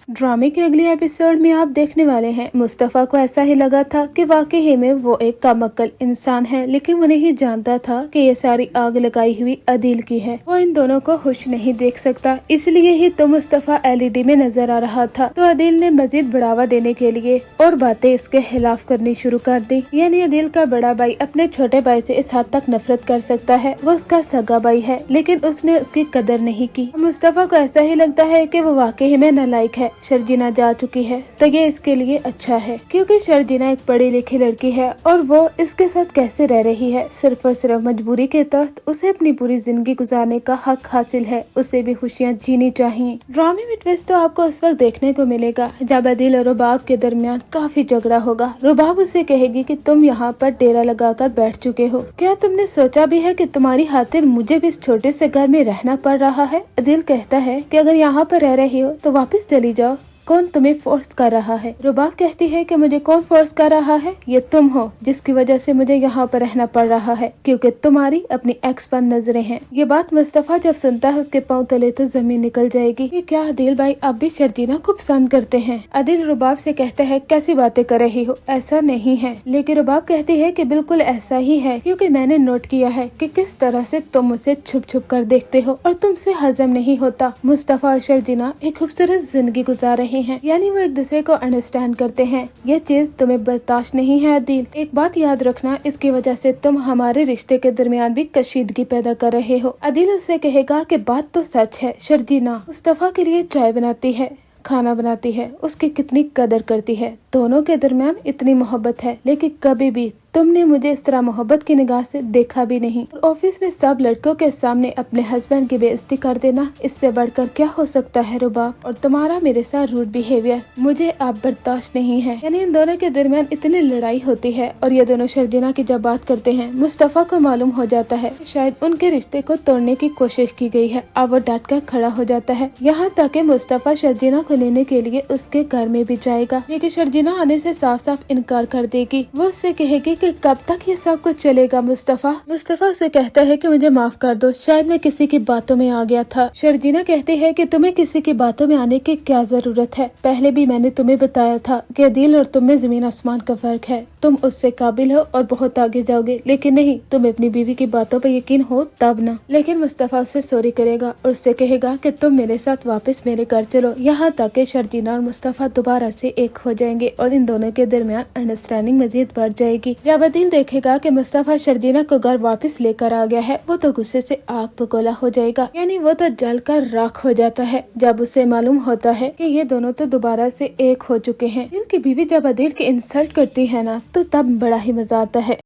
ड्रामे के अगले एपिसोड में आप देखने वाले हैं मुस्तफा को ऐसा ही लगा था कि वाकई में वो एक कामक्कल इंसान है, लेकिन वो नहीं जानता था कि ये सारी आग लगाई हुई अदील की है। वो इन दोनों को खुश नहीं देख सकता, इसलिए ही तो मुस्तफा एलईडी में नजर आ रहा था। तो अदील ने मजीद बढ़ावा देने के लिए और बातें इसके खिलाफ करनी शुरू कर दी। यानी अदील का बड़ा भाई अपने छोटे भाई से इस हद तक नफरत कर सकता है। वो उसका सगा भाई है, लेकिन उसने उसकी कदर नहीं की। मुस्तफा को ऐसा ही लगता है कि वो वाकई में नालायक है। शर्जीना जा चुकी है तो ये इसके लिए अच्छा है, क्योंकि शर्जीना एक पढ़ी लिखी लड़की है और वो इसके साथ कैसे रह रही है। सिर्फ और सिर्फ मजबूरी के तहत उसे अपनी पूरी जिंदगी गुजारने का हक हासिल है, उसे भी खुशियाँ जीनी चाहिए। ड्रामे में ट्विस्ट तो आपको उस वक्त देखने को मिलेगा जब अदील और रुबाब के दरमियान काफी झगड़ा होगा। रुबाब उसे कहेगी कि तुम यहाँ पर डेरा लगाकर बैठ चुके हो, क्या तुमने सोचा भी है कि तुम्हारी खातिर मुझे भी इस छोटे से घर में रहना पड़ रहा है। अदील कहता है कि अगर यहाँ पर रह रही हो तो वापस चली जाओ, कौन तुम्हें फोर्स कर रहा है। रुबाब कहती है कि मुझे कौन फोर्स कर रहा है, ये तुम हो जिसकी वजह से मुझे यहाँ पर रहना पड़ रहा है, क्योंकि तुम्हारी अपनी एक्स पर नजरें हैं। ये बात मुस्तफा जब सुनता है उसके पांव तले तो जमीन निकल जाएगी। ये क्या अदील भाई अब भी शर्जीना को पसंद करते हैं। अदील रुबाब से कहता है कैसी बातें कर रही हो, ऐसा नहीं है। लेकिन रुबाब कहती है कि बिल्कुल ऐसा ही है, क्योंकि मैंने नोट किया है कि किस तरह से तुम उसे छुप छुप कर देखते हो और तुमसे हजम नहीं होता। मुस्तफा और शर्जीना एक खूबसूरत जिंदगी गुजार रहे हैं, यानी वो एक दूसरे को अंडरस्टैंड करते हैं। ये चीज तुम्हें बर्दाश्त नहीं है अदील। एक बात याद रखना, इसकी वजह से तुम हमारे रिश्ते के दरमियान भी कशीदगी पैदा कर रहे हो। अदील उससे कहेगा कि बात तो सच है। शर्जीना मुस्तफा के लिए चाय बनाती है, खाना बनाती है, उसकी कितनी कदर करती है। दोनों के दरमियान इतनी मोहब्बत है, लेकिन कभी भी तुमने मुझे इस तरह मोहब्बत की निगाह से देखा भी नहीं। ऑफिस में सब लड़कों के सामने अपने हस्बैंड की बेइज्जती कर देना, इससे बढ़कर क्या हो सकता है रुबाब। और तुम्हारा मेरे साथ रूड बिहेवियर मुझे आप बर्दाश्त नहीं है। यानी इन दोनों के दरमियान इतनी लड़ाई होती है और ये दोनों शर्जीना की जब बात करते हैं, मुस्तफा को मालूम हो जाता है शायद उनके रिश्ते को तोड़ने की कोशिश की गई है। अब वो डट कर खड़ा हो जाता है, यहाँ तक कि मुस्तफा शर्जीना को लेने के लिए उसके घर में भी जाएगा, लेकिन शर्जीना आने से साफ साफ इनकार कर देगी। वो उससे कहेगी कि कब तक ये सब कुछ चलेगा। मुस्तफा उसे कहता है कि मुझे माफ कर दो, शायद मैं किसी की बातों में आ गया था। शर्जीना कहती है कि तुम्हें किसी की बातों में आने की क्या जरूरत है, पहले भी मैंने तुम्हें बताया था कि अदील और तुम में जमीन आसमान का फर्क है। तुम उससे काबिल हो और बहुत आगे जाओगे, लेकिन नहीं, तुम अपनी बीवी की बातों पर यकीन हो तब ना। लेकिन मुस्तफा उससे सॉरी करेगा और उससे कहेगा कि तुम मेरे साथ वापस मेरे घर चलो। यहाँ तक कि शर्जीना और मुस्तफा दोबारा से एक हो जाएंगे और इन दोनों के दरमियान अंडरस्टैंडिंग मजीद बढ़ जाएगी। जब अदील देखेगा कि मुस्तफा शर्जीना को घर वापस लेकर आ गया है, वो तो गुस्से से आग बगोला हो जाएगा, यानी वो तो जलकर राख हो जाता है जब उसे मालूम होता है कि ये दोनों तो दोबारा से एक हो चुके हैं। अदील की बीवी जब अदील की इंसल्ट करती है ना, तो तब बड़ा ही मजा आता है।